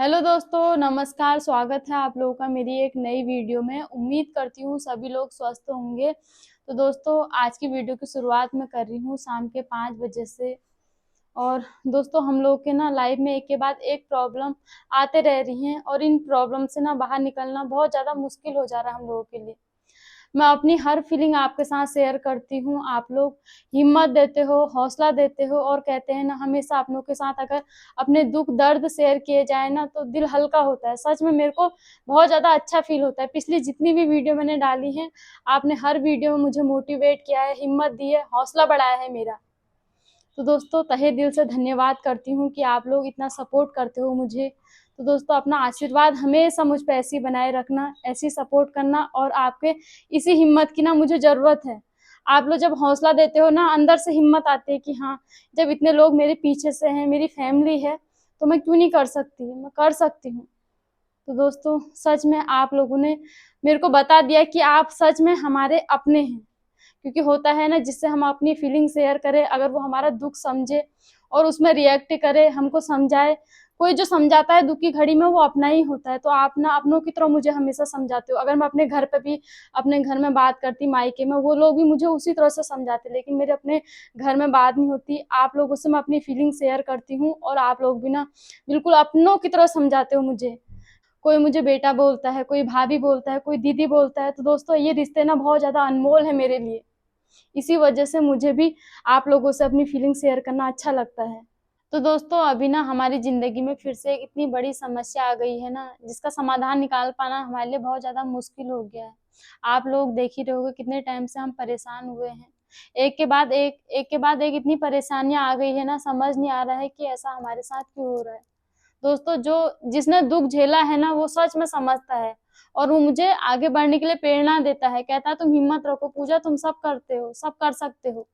Hello दोस्तों, नमस्कार। स्वागत है आप लोगों का मेरी एक नई वीडियो में। उम्मीद करती हूँ सभी लोग स्वस्थ होंगे। तो दोस्तों, आज की वीडियो की शुरुआत मैं कर रही हूँ शाम के 5 बजे से। और दोस्तों, हम लोग के ना लाइफ में एक के बाद एक प्रॉब्लम आते रह रही हैं और इन प्रॉब्लम से ना बाहर निकलना बहुत ज़्यादा मुश्किल हो जा रहा है हम लोगों के लिए। मैं अपनी हर फीलिंग आपके साथ शेयर करती हूँ। आप लोग हिम्मत देते हो, हौसला देते हो और कहते हैं ना, हमेशा अपनों के साथ अगर अपने दुख दर्द शेयर किए जाए ना तो दिल हल्का होता है। सच में मेरे को बहुत ज़्यादा अच्छा फील होता है। पिछली जितनी भी वीडियो मैंने डाली है, आपने हर वीडियो में मुझे मोटिवेट किया है, हिम्मत दी है, हौसला बढ़ाया है मेरा। तो दोस्तों, तहे दिल से धन्यवाद करती हूँ कि आप लोग इतना सपोर्ट करते हो मुझे। तो दोस्तों, अपना आशीर्वाद हमेशा मुझ पे ऐसी बनाए रखना, ऐसी सपोर्ट करना और आपके इसी हिम्मत की ना मुझे ज़रूरत है। आप लोग जब हौसला देते हो ना, अंदर से हिम्मत आती है कि हाँ, जब इतने लोग मेरे पीछे से हैं, मेरी फैमिली है, तो मैं क्यों नहीं कर सकती, मैं कर सकती हूँ। तो दोस्तों, सच में आप लोगों ने मेरे को बता दिया कि आप सच में हमारे अपने हैं। क्योंकि होता है ना, जिससे हम अपनी फीलिंग शेयर करें, अगर वो हमारा दुख समझे और उसमें रिएक्ट करे, हमको समझाए। कोई जो समझाता है दुख की घड़ी में, वो अपना ही होता है। तो आप ना अपनों की तरह मुझे हमेशा समझाते हो। अगर मैं अपने घर पे भी, अपने घर में बात करती मायके में, वो लोग भी मुझे उसी तरह से समझाते। लेकिन मेरे अपने घर में बात नहीं होती। आप लोगों से मैं अपनी फीलिंग शेयर करती हूँ और आप लोग भी ना बिल्कुल अपनों की तरह समझाते हो मुझे। कोई मुझे बेटा बोलता है, कोई भाभी बोलता है, कोई दीदी बोलता है। तो दोस्तों, ये रिश्ते ना बहुत ज़्यादा अनमोल है मेरे लिए। इसी वजह से मुझे भी आप लोगों से अपनी फीलिंग शेयर करना अच्छा लगता है। तो दोस्तों, अभी ना हमारी ज़िंदगी में फिर से एक इतनी बड़ी समस्या आ गई है ना, जिसका समाधान निकाल पाना हमारे लिए बहुत ज़्यादा मुश्किल हो गया है। आप लोग देख ही रहे होगे कितने टाइम से हम परेशान हुए हैं। एक के बाद एक इतनी परेशानियाँ आ गई है ना, समझ नहीं आ रहा है कि ऐसा हमारे साथ क्यों हो रहा है। दोस्तों, जो जिसने दुःख झेला है ना, वो सच में समझता है और वो मुझे आगे बढ़ने के लिए प्रेरणा देता है। कहता है, तुम हिम्मत रखो पूजा, तुम सब करते हो, सब कर सकते हो।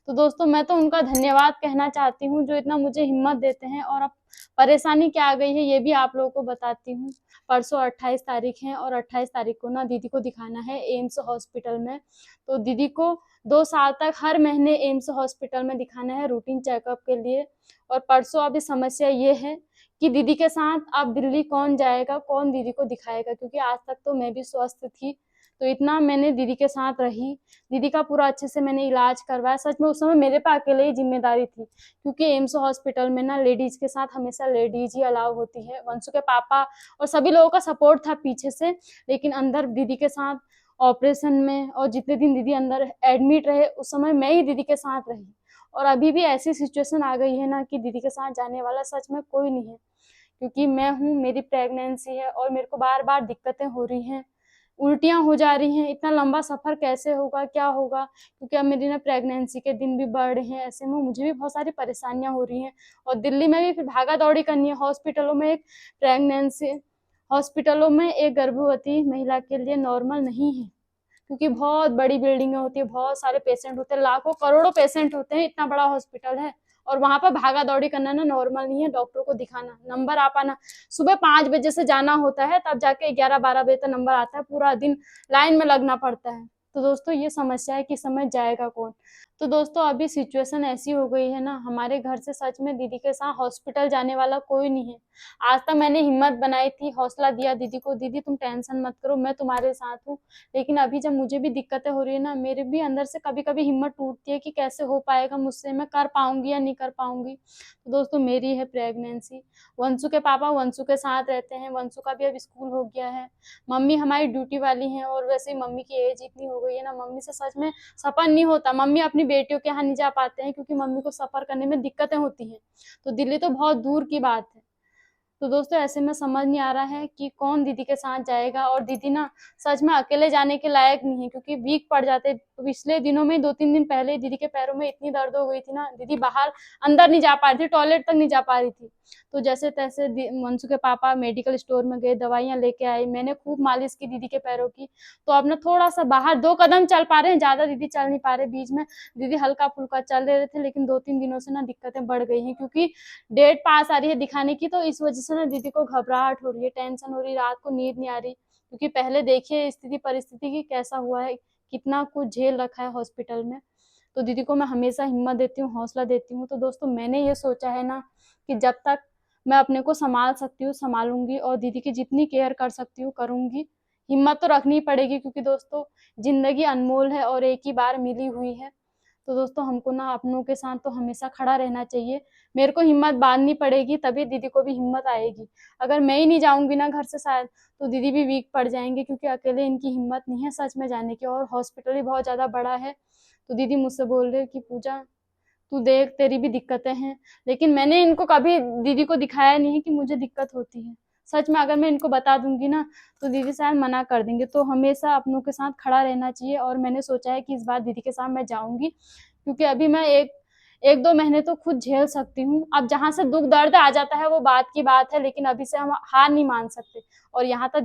तो दोस्तों, मैं तो उनका धन्यवाद कहना चाहती हूँ जो इतना मुझे हिम्मत देते हैं। और अब परेशानी क्या आ गई है ये भी आप लोगों को बताती हूँ। परसों 28 तारीख है और 28 तारीख को ना दीदी को दिखाना है एम्स हॉस्पिटल में। तो दीदी को 2 साल तक हर महीने एम्स हॉस्पिटल में दिखाना है रूटीन चेकअप के लिए। और परसों अभी समस्या ये है कि दीदी के साथ अब दिल्ली कौन जाएगा, कौन दीदी को दिखाएगा, क्योंकि आज तक तो मैं भी स्वस्थ थी। तो इतना मैंने दीदी के साथ रही, दीदी का पूरा अच्छे से मैंने इलाज करवाया। सच में उस समय मेरे पे अकेले ही जिम्मेदारी थी, क्योंकि एम्स हॉस्पिटल में ना लेडीज के साथ हमेशा लेडीज ही अलाउ होती है। वंशु के पापा और सभी लोगों का सपोर्ट था पीछे से, लेकिन अंदर दीदी के साथ ऑपरेशन में और जितने दिन दीदी अंदर एडमिट रहे, उस समय मैं ही दीदी के साथ रही। और अभी भी ऐसी सिचुएशन आ गई है ना कि दीदी के साथ जाने वाला सच में कोई नहीं है, क्योंकि मैं हूँ, मेरी प्रेगनेंसी है और मेरे को बार बार दिक्कतें हो रही हैं, उल्टियाँ हो जा रही हैं। इतना लंबा सफ़र कैसे होगा, क्या होगा, क्योंकि अब मेरी ना प्रेगनेंसी के दिन भी बढ़ रहे हैं। ऐसे में मुझे भी बहुत सारी परेशानियाँ हो रही हैं और दिल्ली में भी फिर भागा दौड़ी करनी है। प्रेगनेंसी हॉस्पिटलों में एक गर्भवती महिला के लिए नॉर्मल नहीं है, क्योंकि बहुत बड़ी बिल्डिंगें होती है, बहुत सारे पेशेंट होते हैं, लाखों करोड़ों पेशेंट होते हैं, इतना बड़ा हॉस्पिटल है। और वहाँ पर भागा दौड़ी करना ना नॉर्मल नहीं है। डॉक्टर को दिखाना, नंबर आ पाना, सुबह 5 बजे से जाना होता है, तब जाके 11-12 बजे तक नंबर आता है। पूरा दिन लाइन में लगना पड़ता है। तो दोस्तों, ये समस्या है कि समय जाएगा कौन। तो दोस्तों, अभी सिचुएशन ऐसी हो गई है ना, हमारे घर से सच में दीदी के साथ हॉस्पिटल जाने वाला कोई नहीं है। आज तक मैंने हिम्मत बनाई थी, हौसला दिया दीदी को, दीदी तुम टेंशन मत करो, मैं तुम्हारे साथ हूँ। लेकिन अभी जब मुझे भी दिक्कतें हो रही है ना, मेरे भी अंदर से कभी कभी हिम्मत टूटती है कि कैसे हो पाएगा मुझसे, मैं कर पाऊंगी या नहीं कर पाऊंगी। तो दोस्तों, मेरी है प्रेगनेंसी। वंशु के पापा वंशु के साथ रहते हैं, वंशु का भी अब स्कूल हो गया है। मम्मी हमारी ड्यूटी वाली हैं और वैसे ही मम्मी की एज इतनी हो गई है ना, मम्मी से सच में सफर नहीं होता। मम्मी अपनी बेटियों के यहाँ नहीं जा पाते हैं, क्योंकि मम्मी को सफर करने में दिक्कतें होती हैं। तो दिल्ली तो बहुत दूर की बात है। तो दोस्तों, ऐसे में समझ नहीं आ रहा है कि कौन दीदी के साथ जाएगा। और दीदी ना सच में अकेले जाने के लायक नहीं है, क्योंकि वीक पड़ जाते। पिछले दिनों में 2-3 दिन पहले दीदी के पैरों में इतनी दर्द हो गई थी ना, दीदी बाहर अंदर नहीं जा पा रही थी, टॉयलेट तक नहीं जा पा रही थी। तो जैसे तैसे मंसू के पापा मेडिकल स्टोर में गए, दवाइयाँ लेके आए, मैंने खूब मालिश की दीदी के पैरों की। तो अब ना थोड़ा सा बाहर 2 कदम चल पा रहे हैं, ज्यादा दीदी चल नहीं पा रहे। बीच में दीदी हल्का फुल्का चल रहे थे, लेकिन 2-3 दिनों से ना दिक्कतें बढ़ गई हैं, क्योंकि डेट पास आ रही है दिखाने की। तो इस वजह से ना दीदी को घबराहट हो रही है, टेंशन हो रही है, रात को नींद नहीं आ रही, क्योंकि पहले देखिए स्थिति परिस्थिति की कैसा हुआ है, कितना कुछ झेल रखा है हॉस्पिटल में। तो दीदी को मैं हमेशा हिम्मत देती हूँ, हौसला देती हूँ। तो दोस्तों, मैंने ये सोचा है ना कि जब तक मैं अपने को संभाल सकती हूँ संभालूंगी, और दीदी की जितनी केयर कर सकती हूँ करूंगी। हिम्मत तो रखनी पड़ेगी, क्योंकि दोस्तों जिंदगी अनमोल है और एक ही बार मिली हुई है। तो दोस्तों हमको ना अपनों के साथ तो हमेशा खड़ा रहना चाहिए। मेरे को हिम्मत बांधनी पड़ेगी, तभी दीदी को भी हिम्मत आएगी। अगर मैं ही नहीं जाऊंगी ना घर से शायद, तो दीदी भी वीक पड़ जाएंगे, क्योंकि अकेले इनकी हिम्मत नहीं है सच में जाने की, और हॉस्पिटल भी बहुत ज्यादा बड़ा है। तो दीदी मुझसे बोल रहे कि पूजा तू देख तेरी भी दिक्कतें हैं, लेकिन मैंने इनको कभी दीदी को दिखाया नहीं है कि मुझे दिक्कत होती है। सच में अगर मैं इनको बता दूंगी ना, तो दीदी शायद मना कर देंगे। तो हमेशा अपनों के साथ खड़ा रहना चाहिए, और मैंने सोचा है कि इस बार दीदी के साथ मैं जाऊंगी, क्योंकि अभी मैं एक एक दो महीने तो खुद झेल सकती हूँ। अब जहाँ से दुख दर्द आ जाता है वो बात की बात है, लेकिन अभी से हम हार नहीं मान सकते। और यहाँ तक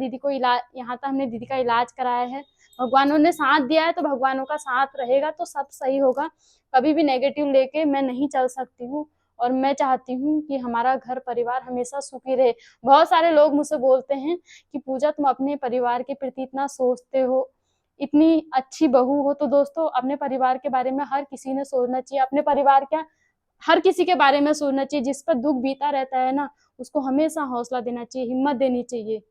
हमने दीदी का इलाज कराया है, भगवानों ने साथ दिया है, तो भगवानों का साथ रहेगा तो सब सही होगा। कभी भी नेगेटिव लेके मैं नहीं चल सकती हूँ, और मैं चाहती हूँ कि हमारा घर परिवार हमेशा सुखी रहे। बहुत सारे लोग मुझसे बोलते हैं कि पूजा तुम अपने परिवार के प्रति इतना सोचते हो, इतनी अच्छी बहू हो। तो दोस्तों अपने परिवार के बारे में हर किसी ने सोचना चाहिए, अपने परिवार क्या हर किसी के बारे में सोचना चाहिए। जिस पर दुख बीता रहता है ना, उसको हमेशा हौसला देना चाहिए, हिम्मत देनी चाहिए।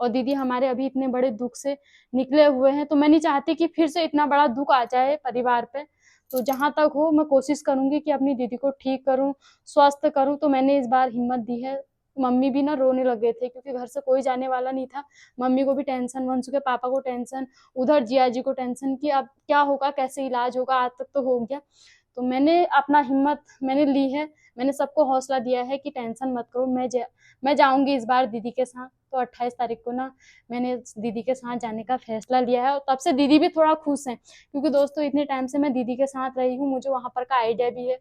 और दीदी हमारे अभी इतने बड़े दुख से निकले हुए हैं, तो मैं नहीं चाहती कि फिर से इतना बड़ा दुख आ जाए परिवार पे। तो जहां तक हो मैं कोशिश करूंगी कि अपनी दीदी को ठीक करूं, स्वस्थ करूं। तो मैंने इस बार हिम्मत दी है। मम्मी भी ना रोने लगे थे, क्योंकि घर से कोई जाने वाला नहीं था। मम्मी को भी टेंशन, वंशु के पापा को टेंशन, उधर जिया जी को टेंशन कि अब क्या होगा, कैसे इलाज होगा। आज तक तो हो गया, तो मैंने अपना हिम्मत मैंने ली है। मैंने सबको हौसला दिया है कि टेंशन मत करो, मैं जाऊंगी इस बार दीदी के साथ। तो 28 तारीख को ना मैंने दीदी के साथ जाने का फैसला लिया है, और तब से दीदी भी थोड़ा खुश है, क्योंकि दोस्तों इतने टाइम से मैं दीदी के साथ रही हूँ, मुझे वहां पर का आइडिया भी है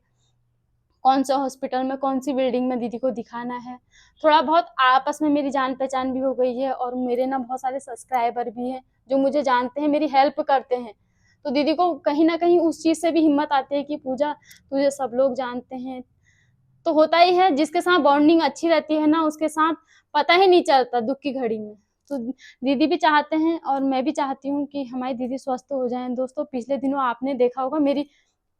कौन से हॉस्पिटल में कौन सी बिल्डिंग में दीदी को दिखाना है। थोड़ा बहुत आपस में मेरी जान पहचान भी हो गई है, और मेरे ना बहुत सारे सब्सक्राइबर भी हैं जो मुझे जानते हैं, मेरी हेल्प करते हैं। तो दीदी को कहीं ना कहीं उस चीज से भी हिम्मत आती है कि पूजा तुझे सब लोग जानते हैं। तो होता ही है, जिसके साथ बॉन्डिंग अच्छी रहती है ना, उसके साथ पता ही नहीं चलता दुख की घड़ी में। तो दीदी भी चाहते हैं और मैं भी चाहती हूँ कि हमारी दीदी स्वस्थ हो जाएं। दोस्तों पिछले दिनों आपने देखा होगा मेरी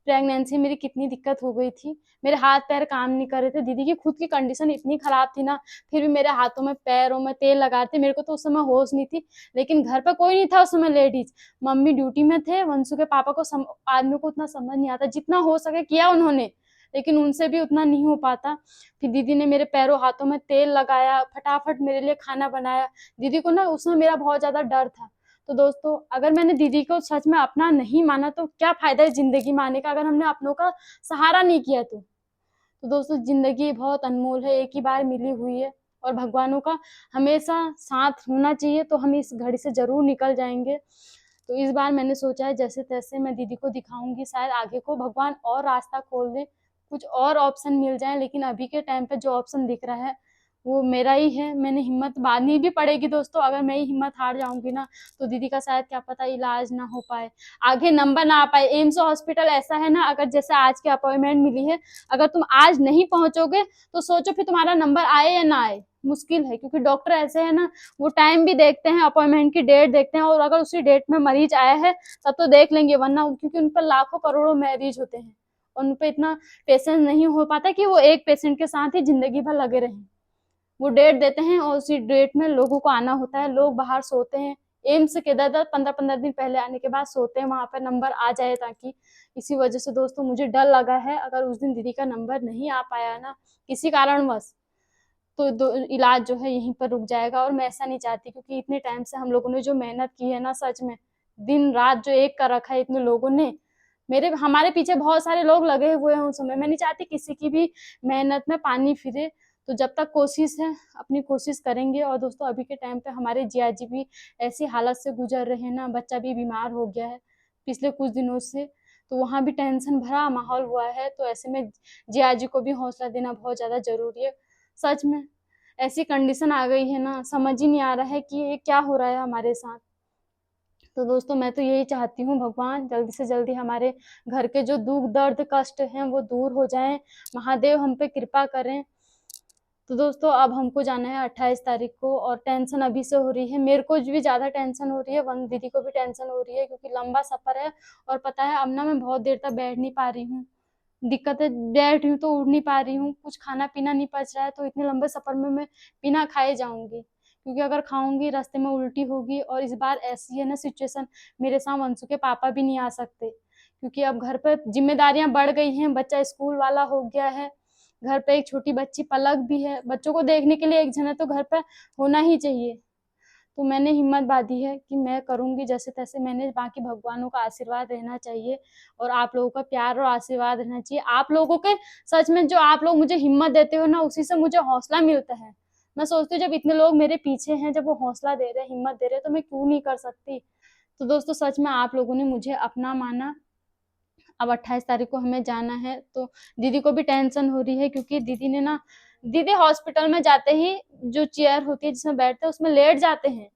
प्रेगनेंसी, मेरी कितनी दिक्कत हो गई थी। मेरे हाथ पैर काम नहीं कर रहे थे, दीदी की खुद की कंडीशन इतनी खराब थी ना, फिर भी मेरे हाथों में पैरों में तेल लगाते। मेरे को तो उस समय होश नहीं थी, लेकिन घर पर कोई नहीं था उस समय लेडीज। मम्मी ड्यूटी में थे, वंशु के पापा को आदमी को उतना समझ नहीं आता, जितना हो सके किया उन्होंने, लेकिन उनसे भी उतना नहीं हो पाता। फिर दीदी ने मेरे पैरों हाथों में तेल लगाया, फटाफट मेरे लिए खाना बनाया। दीदी को ना उसमें मेरा बहुत ज्यादा डर था। तो दोस्तों अगर मैंने दीदी को सच में अपना नहीं माना, तो क्या फायदा है जिंदगी में आने का, अगर हमने अपनों का सहारा नहीं किया तो दोस्तों जिंदगी बहुत अनमोल है, एक ही बार मिली हुई है, और भगवानों का हमेशा साथ होना चाहिए, तो हम इस घड़ी से जरूर निकल जाएंगे। तो इस बार मैंने सोचा है जैसे तैसे मैं दीदी को दिखाऊंगी, शायद आगे को भगवान और रास्ता खोल दे, कुछ और ऑप्शन मिल जाए। लेकिन अभी के टाइम पे जो ऑप्शन दिख रहा है वो मेरा ही है। मैंने हिम्मत बांधनी भी पड़ेगी दोस्तों, अगर मैं ही हिम्मत हार जाऊंगी ना, तो दीदी का शायद क्या पता इलाज ना हो पाए, आगे नंबर ना आ पाए। एम्स हॉस्पिटल ऐसा है ना, अगर जैसे आज की अपॉइंटमेंट मिली है, अगर तुम आज नहीं पहुंचोगे तो सोचो फिर तुम्हारा नंबर आए या ना आए, मुश्किल है। क्योंकि डॉक्टर ऐसे है ना, वो टाइम भी देखते हैं, अपॉइंटमेंट की डेट देखते हैं, और अगर उसी डेट में मरीज आया है तब तो देख लेंगे, वरना क्योंकि उन पर लाखों करोड़ों मरीज होते हैं, उन पर इतना पेशेंस नहीं हो पाता कि वो एक पेशेंट के साथ ही जिंदगी भर लगे रहें। वो डेट देते हैं और उसी डेट में लोगों को आना होता है, लोग बाहर सोते हैं। एम्स के 10-15 दिन पहले आने के बाद सोते हैं, वहां पर नंबर आ जाए ताकि। इसी वजह से दोस्तों मुझे डर लगा है, अगर उस दिन दीदी का नंबर नहीं आ पाया ना किसी कारणवश, तो इलाज जो है यहीं पर रुक जाएगा। और मैं ऐसा नहीं चाहती, क्योंकि इतने टाइम से हम लोगों ने जो मेहनत की है ना, सच में दिन रात जो एक कर रखा है इतने लोगों ने, मेरे हमारे पीछे बहुत सारे लोग लगे हुए हैं उस समय। मैं नहीं चाहती किसी की भी मेहनत में पानी फिरे। तो जब तक कोशिश है अपनी कोशिश करेंगे। और दोस्तों अभी के टाइम पे हमारे जिया जी भी ऐसी हालत से गुजर रहे हैं ना, बच्चा भी बीमार हो गया है पिछले कुछ दिनों से, तो वहाँ भी टेंशन भरा माहौल हुआ है। तो ऐसे में जिया जी को भी हौसला देना बहुत ज्यादा जरूरी है। सच में ऐसी कंडीशन आ गई है ना, समझ ही नहीं आ रहा है कि ये क्या हो रहा है हमारे साथ। तो दोस्तों मैं तो यही चाहती हूँ भगवान जल्दी से जल्दी हमारे घर के जो दुख दर्द कष्ट हैं वो दूर हो जाएं, महादेव हम पे कृपा करें। तो दोस्तों अब हमको जाना है 28 तारीख को, और टेंशन अभी से हो रही है, मेरे को भी ज्यादा टेंशन हो रही है, वन दीदी को भी टेंशन हो रही है, क्योंकि लंबा सफर है। और पता है अब ना मैं बहुत देर तक बैठ नहीं पा रही हूँ, दिक्कतें, बैठ रही हूँ तो उठ नहीं पा रही हूँ, कुछ खाना-पीना नहीं पच रहा है, तो इतने लंबे सफ़र में मैं बिना खाए जाऊँगी। क्योंकि अगर खाऊँगी रास्ते में उल्टी होगी, और इस बार ऐसी है ना सिचुएशन, मेरे साथ अंशु के पापा भी नहीं आ सकते। क्योंकि अब घर पे ज़िम्मेदारियाँ बढ़ गई हैं, बच्चा स्कूल वाला हो गया है, घर पे एक छोटी बच्ची पलक भी है, बच्चों को देखने के लिए एक जन है तो घर पे होना ही चाहिए। तो मैंने हिम्मत बाँधी है कि मैं करूँगी जैसे-तैसे, मैंने बाकी भगवानों का आशीर्वाद रहना चाहिए और आप लोगों का प्यार और आशीर्वाद रहना चाहिए। आप लोगों के, सच में जो आप लोग मुझे हिम्मत देते हो ना, उसी से मुझे हौसला मिलता है। मैं सोचती हूँ जब इतने लोग मेरे पीछे हैं, जब वो हौसला दे रहे हैं, हिम्मत दे रहे हैं, तो मैं क्यों नहीं कर सकती? तो दोस्तों सच में आप लोगों ने मुझे अपना माना। अब 28 तारीख को हमें जाना है, तो दीदी को भी टेंशन हो रही है, क्योंकि दीदी हॉस्पिटल में जाते ही जो चेयर होती है जिसमें बैठते हैं उसमें लेट जाते हैं,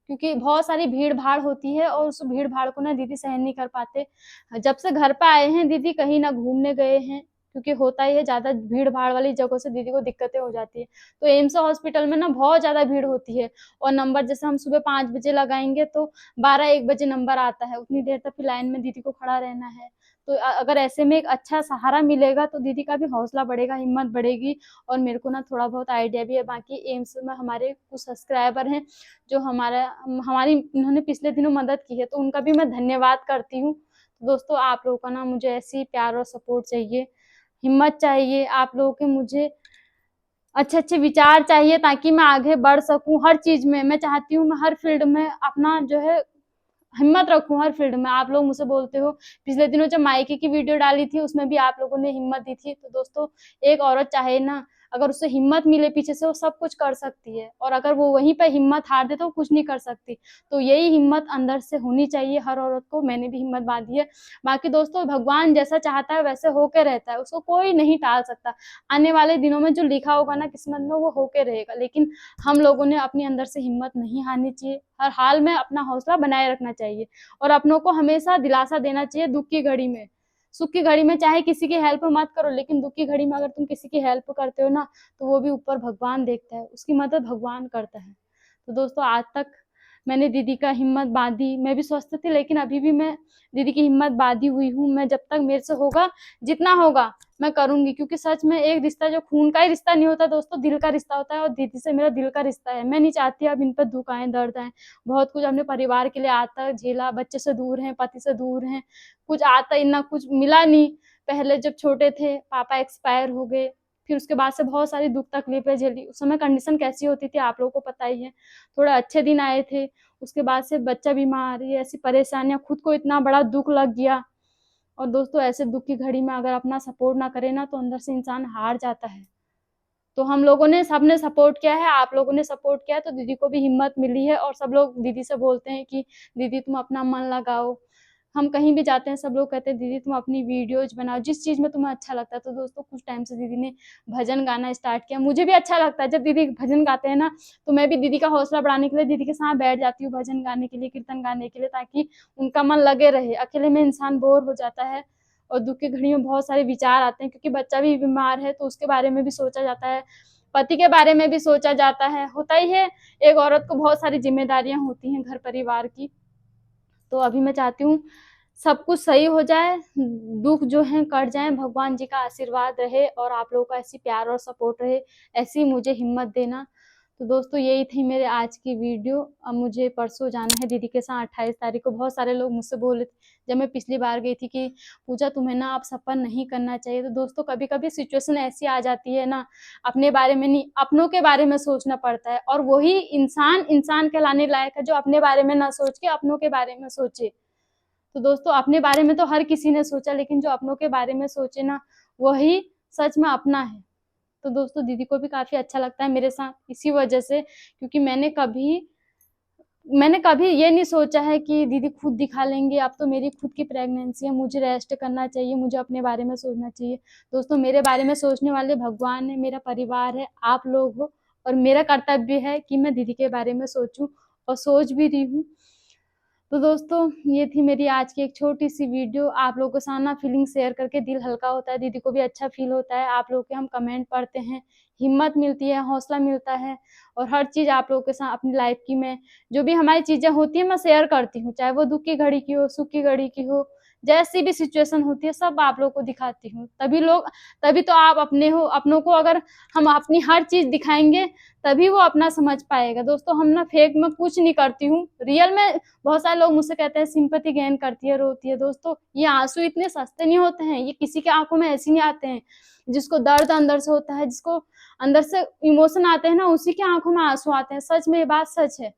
क्योंकि बहुत सारी भीड़-भाड़ होती है और उस भीड़-भाड़ को ना दीदी सहन नहीं कर पाते। जब से घर पे आए हैं दीदी कहीं ना घूमने गए हैं, क्योंकि होता ही है ज़्यादा भीड़-भाड़ वाली जगहों से दीदी को दिक्कतें हो जाती है। तो एम्स हॉस्पिटल में ना बहुत ज़्यादा भीड़ होती है, और नंबर जैसे हम सुबह 5 बजे लगाएँगे तो 12-1 बजे नंबर आता है, उतनी देर तक फिर लाइन में दीदी को खड़ा रहना है। तो अगर ऐसे में एक अच्छा सहारा मिलेगा तो दीदी का भी हौसला बढ़ेगा, हिम्मत बढ़ेगी, और मेरे को ना थोड़ा बहुत आइडिया भी है। बाकी एम्स में हमारे कुछ सब्सक्राइबर हैं जो हमारी उन्होंने पिछले दिनों मदद की है, तो उनका भी मैं धन्यवाद करती हूँ। तो दोस्तों आप लोगों का ना मुझे ऐसे ही प्यार और सपोर्ट चाहिए, हिम्मत चाहिए, आप लोगों के मुझे अच्छे-अच्छे विचार चाहिए, ताकि मैं आगे बढ़ सकूँ हर चीज़ में। मैं चाहती हूँ मैं हर फ़ील्ड में अपना जो है हिम्मत रखूँ, हर फ़ील्ड में। आप लोग मुझसे बोलते हो, पिछले दिनों जब मायके की वीडियो डाली थी उसमें भी आप लोगों ने हिम्मत दी थी। तो दोस्तों एक औरत चाहे ना, अगर उसे हिम्मत मिले पीछे से, वो सब कुछ कर सकती है, और अगर वो वहीं पे हिम्मत हार दे तो वो कुछ नहीं कर सकती। तो यही हिम्मत अंदर से होनी चाहिए हर औरत को, मैंने भी हिम्मत बाँधी है। बाकी दोस्तों भगवान जैसा चाहता है वैसे होके रहता है, उसको कोई नहीं टाल सकता। आने वाले दिनों में जो लिखा होगा ना किस्मत में, वो होके रहेगा। लेकिन हम लोगों ने अपने अंदर से हिम्मत नहीं हारनी चाहिए, हर हाल में अपना हौसला बनाए रखना चाहिए, और अपनों को हमेशा दिलासा देना चाहिए दुःख की घड़ी में। सुख की घड़ी में चाहे किसी की हेल्प मत करो, लेकिन दुःख की घड़ी में अगर तुम किसी की हेल्प करते हो ना, तो वो भी ऊपर भगवान देखता है, उसकी मदद भगवान करता है। तो दोस्तों आज तक मैंने दीदी का हिम्मत बाँधी, मैं भी स्वस्थ थी, लेकिन अभी भी मैं दीदी की हिम्मत बाँधी हुई हूँ। मैं जब तक मेरे से होगा, जितना होगा मैं करूँगी, क्योंकि सच में एक रिश्ता जो खून का ही रिश्ता नहीं होता दोस्तों, दिल का रिश्ता होता है, और दीदी से मेरा दिल का रिश्ता है। मैं नहीं चाहती अब इन पे दुःख आए, दर्द आए। बहुत कुछ अपने परिवार के लिए आज तक झेला, बच्चे से दूर हैं, पति से दूर हैं, कुछ आता ही ना, कुछ मिला नहीं। पहले जब छोटे थे पापा एक्सपायर हो गए, फिर उसके बाद से बहुत सारी दुःख तकलीफें झेली। उस समय कंडीशन कैसी होती थी आप लोगों को पता ही है। थोड़े अच्छे दिन आए थे, उसके बाद से बच्चा बीमार, ये ऐसी परेशानियाँ, खुद को इतना बड़ा दुःख लग गया। और दोस्तों ऐसे दुःख की घड़ी में अगर अपना सपोर्ट ना करे ना, तो अंदर से इंसान हार जाता है। तो हम लोगों ने, सबने सपोर्ट किया है, आप लोगों ने सपोर्ट किया है, तो दीदी को भी हिम्मत मिली है, और सब लोग दीदी से बोलते हैं कि दीदी तुम अपना मन लगाओ। हम कहीं भी जाते हैं सब लोग कहते हैं दीदी तुम अपनी वीडियोज़ बनाओ, जिस चीज़ में तुम्हें अच्छा लगता है। तो दोस्तों कुछ टाइम से दीदी ने भजन गाना स्टार्ट किया, मुझे भी अच्छा लगता है जब दीदी भजन गाते हैं ना, तो मैं भी दीदी का हौसला बढ़ाने के लिए दीदी के साथ बैठ जाती हूँ भजन गाने के लिए, कीर्तन गाने के लिए, ताकि उनका मन लगे रहे। अकेले में इंसान बोर हो जाता है, और दुःख की घड़ी में बहुत सारे विचार आते हैं, क्योंकि बच्चा भी बीमार है तो उसके बारे में भी सोचा जाता है, पति के बारे में भी सोचा जाता है, होता ही है। एक औरत को बहुत सारी ज़िम्मेदारियाँ होती हैं घर परिवार की। तो अभी मैं चाहती हूँ सब कुछ सही हो जाए, दुःख जो हैं कट जाएँ, भगवान जी का आशीर्वाद रहे, और आप लोगों का ऐसी प्यार और सपोर्ट रहे, ऐसी मुझे हिम्मत देना। तो दोस्तों यही थी मेरे आज की वीडियो। अब मुझे परसों जाना है दीदी के साथ 28 तारीख को। बहुत सारे लोग मुझसे बोले थे जब मैं पिछली बार गई थी कि पूजा तुम्हें ना अब सफ़र नहीं करना चाहिए। तो दोस्तों कभी-कभी सिचुएशन ऐसी आ जाती है ना, अपने बारे में नहीं, अपनों के बारे में सोचना पड़ता है, और वही इंसान, इंसान कहलाने लायक है जो अपने बारे में ना सोच के अपनों के बारे में सोचे। तो दोस्तों अपने बारे में तो हर किसी ने सोचा, लेकिन जो अपनों के बारे में सोचे ना, वही सच में अपना है। तो दोस्तों दीदी को भी काफ़ी अच्छा लगता है मेरे साथ इसी वजह से, क्योंकि मैंने कभी ये नहीं सोचा है कि दीदी खुद दिखा लेंगे। अब तो मेरी खुद की प्रेगनेंसी है, मुझे रेस्ट करना चाहिए, मुझे अपने बारे में सोचना चाहिए। दोस्तों मेरे बारे में सोचने वाले भगवान है, मेरा परिवार है, आप लोग हो, और मेरा कर्तव्य है कि मैं दीदी के बारे में सोचूँ, और सोच भी रही हूँ। तो दोस्तों ये थी मेरी आज की एक छोटी-सी वीडियो। आप लोगों के साथ ना फीलिंग शेयर करके दिल हल्का होता है, दीदी को भी अच्छा फ़ील होता है। आप लोगों के हम कमेंट पढ़ते हैं, हिम्मत मिलती है, हौसला मिलता है, और हर चीज़ आप लोगों के साथ अपनी लाइफ़ की मैं जो भी हमारी चीज़ें होती हैं मैं शेयर करती हूँ, चाहे वो दुःख की घड़ी की हो, सुख की घड़ी की हो, जैसी भी सिचुएशन होती है सब आप लोग को दिखाती हूँ। तभी तो आप अपने हो। अपनों को अगर हम अपनी हर चीज दिखाएंगे तभी वो अपना समझ पाएगा। दोस्तों हम ना फेक में कुछ नहीं करती हूँ, रियल में। बहुत सारे लोग मुझसे कहते हैं सिंपैथी गेन करती है, रोती है। दोस्तों ये आंसू इतने सस्ते नहीं होते हैं, ये किसी के आंखों में ऐसे नहीं आते हैं। जिसको दर्द अंदर से होता है, जिसको अंदर से इमोशन आते हैं ना, उसी के आंखों में आंसू आते हैं। सच में ये बात सच है।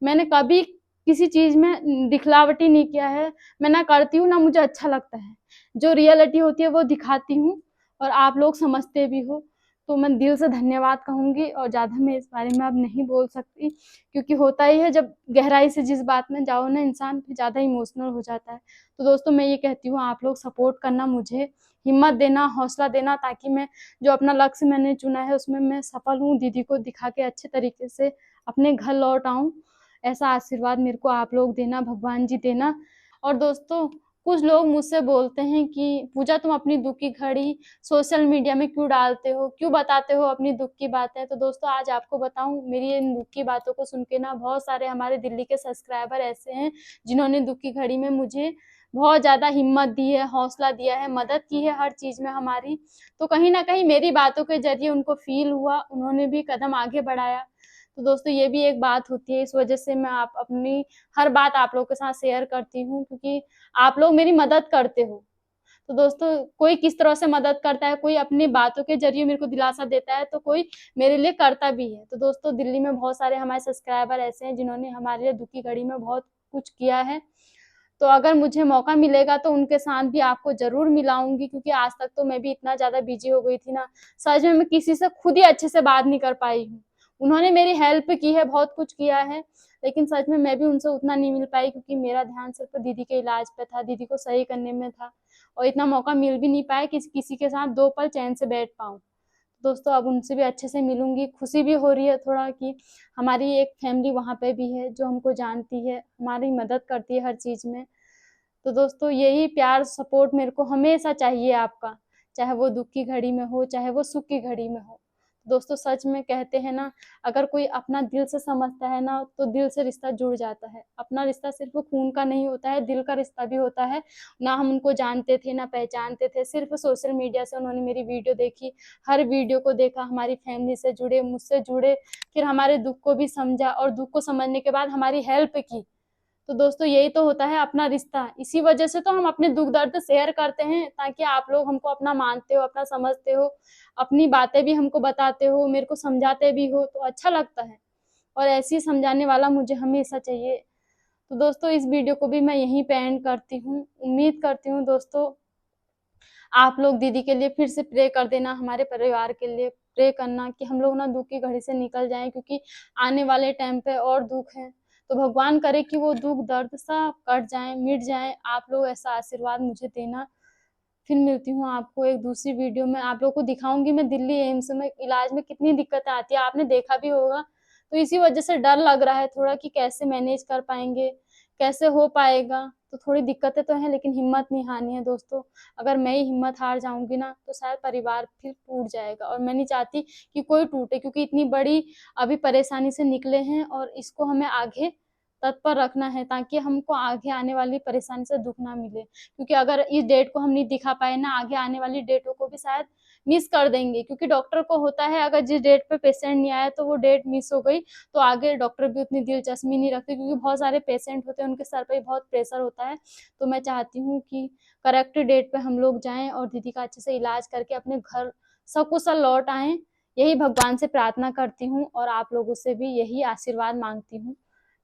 मैंने कभी किसी चीज में दिखलावटी नहीं किया है। मैं ना करती हूँ ना मुझे अच्छा लगता है। जो रियलिटी होती है वो दिखाती हूँ और आप लोग समझते भी हो। तो मैं दिल से धन्यवाद कहूंगी और ज्यादा मैं इस बारे में अब नहीं बोल सकती, क्योंकि होता ही है जब गहराई से जिस बात में जाओ ना इंसान फिर ज्यादा इमोशनल हो जाता है। तो दोस्तों मैं ये कहती हूँ आप लोग सपोर्ट करना, मुझे हिम्मत देना, हौसला देना, ताकि मैं जो अपना लक्ष्य मैंने चुना है उसमें मैं सफल हूँ, दीदी को दिखा के अच्छे तरीके से अपने घर लौट आऊं। ऐसा आशीर्वाद मेरे को आप लोग देना, भगवान जी देना। और दोस्तों कुछ लोग मुझसे बोलते हैं कि पूजा तुम अपनी दुख की घड़ी सोशल मीडिया में क्यों डालते हो, क्यों बताते हो अपनी दुख की बातें। तो दोस्तों आज आपको बताऊं, मेरी इन दुख की बातों को सुन के ना बहुत सारे हमारे दिल्ली के सब्सक्राइबर ऐसे हैं जिन्होंने दुख की घड़ी में मुझे बहुत ज्यादा हिम्मत दी है, हौसला दिया है, मदद की है हर चीज में हमारी। तो कहीं ना कहीं मेरी बातों के जरिए उनको फील हुआ, उन्होंने भी कदम आगे बढ़ाया। तो दोस्तों ये भी एक बात होती है, इस वजह से मैं आप अपनी हर बात आप लोगों के साथ शेयर करती हूँ, क्योंकि आप लोग मेरी मदद करते हो। तो दोस्तों कोई किस तरह से मदद करता है, कोई अपनी बातों के जरिए मेरे को दिलासा देता है, तो कोई मेरे लिए करता भी है। तो दोस्तों दिल्ली में बहुत सारे हमारे सब्सक्राइबर ऐसे हैं जिन्होंने हमारे लिए दुख की घड़ी में बहुत कुछ किया है। तो अगर मुझे मौका मिलेगा तो उनके साथ भी आपको जरूर मिलाऊंगी, क्योंकि आज तक तो मैं भी इतना ज्यादा बिजी हो गई थी ना, सच में मैं किसी से खुद ही अच्छे से बात नहीं कर पाई हूँ। उन्होंने मेरी हेल्प की है, बहुत कुछ किया है, लेकिन सच में मैं भी उनसे उतना नहीं मिल पाई, क्योंकि मेरा ध्यान सिर्फ दीदी के इलाज पे था, दीदी को सही करने में था। और इतना मौका मिल भी नहीं पाया कि किसी के साथ 2 पल चैन से बैठ पाऊँ। दोस्तों अब उनसे भी अच्छे से मिलूंगी, खुशी भी हो रही है थोड़ा कि हमारी एक फैमिली वहाँ पे भी है जो हमको जानती है, हमारी मदद करती है हर चीज में। तो दोस्तों यही प्यार सपोर्ट मेरे को हमेशा चाहिए आपका, चाहे वो दुख की घड़ी में हो चाहे वो सुख की घड़ी में हो। दोस्तों सच में कहते हैं ना, अगर कोई अपना दिल से समझता है ना तो दिल से रिश्ता जुड़ जाता है। अपना रिश्ता सिर्फ खून का नहीं होता है, दिल का रिश्ता भी होता है। ना हम उनको जानते थे ना पहचानते थे, सिर्फ सोशल मीडिया से उन्होंने मेरी वीडियो देखी, हर वीडियो को देखा, हमारी फैमिली से जुड़े, मुझसे जुड़े, फिर हमारे दुख को भी समझा और दुख को समझने के बाद हमारी हेल्प की। तो दोस्तों यही तो होता है अपना रिश्ता। इसी वजह से तो हम अपने दुख दर्द शेयर करते हैं, ताकि आप लोग हमको अपना मानते हो, अपना समझते हो, अपनी बातें भी हमको बताते हो, मेरे को समझाते भी हो, तो अच्छा लगता है। और ऐसे ही समझाने वाला मुझे हमेशा चाहिए। तो दोस्तों इस वीडियो को भी मैं यहीं पे एंड करती हूँ। उम्मीद करती हूँ दोस्तों आप लोग दीदी के लिए फिर से प्रे कर देना, हमारे परिवार के लिए प्रे करना कि हम लोग ना दुख की घड़ी से निकल जाएं, क्योंकि आने वाले टाइम पे और दुख है। तो भगवान करे कि वो दुख दर्द सब कट जाए, मिट जाए। आप लोग ऐसा आशीर्वाद मुझे देना। फिर मिलती हूँ आपको एक दूसरी वीडियो में, आप लोग को दिखाऊंगी मैं दिल्ली एम्स में इलाज में कितनी दिक्कतें आती है, आपने देखा भी होगा। तो इसी वजह से डर लग रहा है थोड़ा कि कैसे मैनेज कर पाएंगे, कैसे हो पाएगा। तो थोड़ी दिक्कतें तो हैं, लेकिन हिम्मत नहीं हारनी है दोस्तों। अगर मैं ही हिम्मत हार जाऊंगी ना तो शायद परिवार फिर टूट जाएगा, और मैं नहीं चाहती कि कोई टूटे, क्योंकि इतनी बड़ी अभी परेशानी से निकले हैं और इसको हमें आगे तत्पर रखना है, ताकि हमको आगे आने वाली परेशानी से दुख ना मिले। क्योंकि अगर इस डेट को हम नहीं दिखा पाए ना, आगे आने वाली डेटों को भी शायद मिस कर देंगे, क्योंकि डॉक्टर को होता है अगर जिस डेट पे पेशेंट नहीं आया तो वो डेट मिस हो गई तो आगे डॉक्टर भी उतनी दिलचस्पी नहीं रखते, क्योंकि बहुत सारे पेशेंट होते हैं, उनके सर पे बहुत प्रेशर होता है। तो मैं चाहती हूँ कि करेक्ट डेट पे हम लोग जाएं और दीदी का अच्छे से इलाज करके अपने घर सकुशल लौट आए। यही भगवान से प्रार्थना करती हूँ और आप लोगों से भी यही आशीर्वाद मांगती हूँ।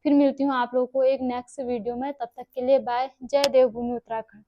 फिर मिलती हूँ आप लोगों को एक नेक्स्ट वीडियो में, तब तक के लिए बाय। जय देवभूमि उत्तराखंड।